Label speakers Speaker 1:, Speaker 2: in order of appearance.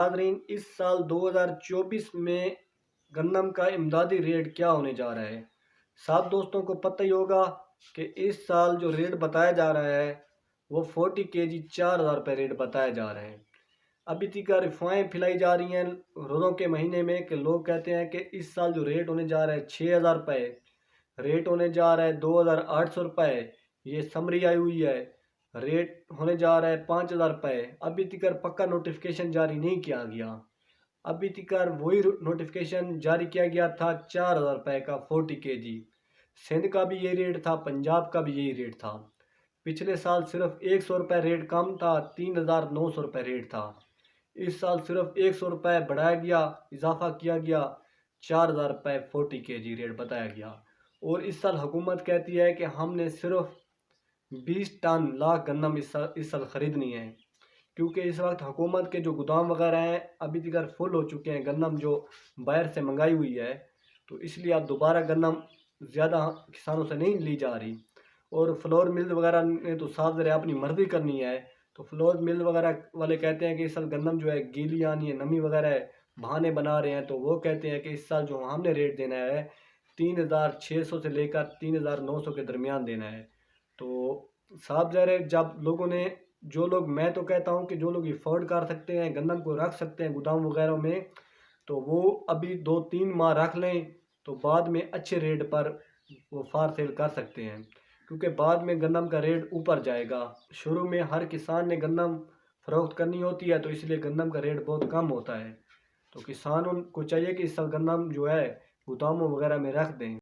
Speaker 1: नाज़रीन, इस साल 2024 में गन्नम का इमदादी रेट क्या होने जा रहा है। सब दोस्तों को पता ही होगा कि इस साल जो रेट बताया जा रहा है वो 40 केजी 4,000 रुपये रेट बताया जा रहा है। अभी तक अफवाहें फैलाई जा रही हैं रोज़ों के महीने में कि लोग कहते हैं कि इस साल जो रेट होने जा रहा है 6,000 रुपये, रेट होने जा रहा है 2,800 रुपये, ये समरी आई हुई है। रेट होने जा रहा है 5,000 रुपये। अभी तक पक्का नोटिफिकेशन जारी नहीं किया गया। अभी तक वही नोटिफिकेशन जारी किया गया था 4,000 रुपये का 40 केजी। सिंध का भी यही रेट था, पंजाब का भी यही रेट था। पिछले साल सिर्फ 100 रुपये रेट कम था, 3,900 रुपये रेट था। इस साल सिर्फ 100 रुपये बढ़ाया गया, इजाफा किया गया, 4,000 रुपये 40 केजी रेट बताया गया। और इस साल हुकूमत कहती है कि हमने सिर्फ 20 टन लाख गन्नम इस साल ख़रीदनी है, क्योंकि इस वक्त हुकूमत के जो गोदाम वगैरह हैं अभी तक फुल हो चुके हैं गन्नम जो बाहर से मंगाई हुई है। तो इसलिए अब दोबारा गन्नम ज़्यादा किसानों से नहीं ली जा रही। और फ्लोर मिल वगैरह ने तो साफ ज़रा अपनी मर्जी करनी है। तो फ्लोर मिल वगैरह वाले कहते हैं कि इस साल गन्नम जो है गीली आनी है, नमी वगैरह है, बहाने बना रहे हैं। तो वो कहते हैं कि इस साल जो हमने रेट देना है 3,600 से लेकर 3,900 के दरमियान देना है। तो साफ ज़ाहिर है जब लोगों ने, जो लोग, मैं तो कहता हूँ कि जो लोग अफोर्ड कर सकते हैं, गंदम को रख सकते हैं गोदाम वगैरह में, तो वो अभी 2-3 माह रख लें। तो बाद में अच्छे रेट पर वो फार सेल कर सकते हैं, क्योंकि बाद में गंदम का रेट ऊपर जाएगा। शुरू में हर किसान ने गंदम फरोख्त करनी होती है, तो इसलिए गंदम का रेट बहुत कम होता है। तो किसानों को चाहिए कि इस साल गंदम जो है गोदामों वगैरह में रख दें।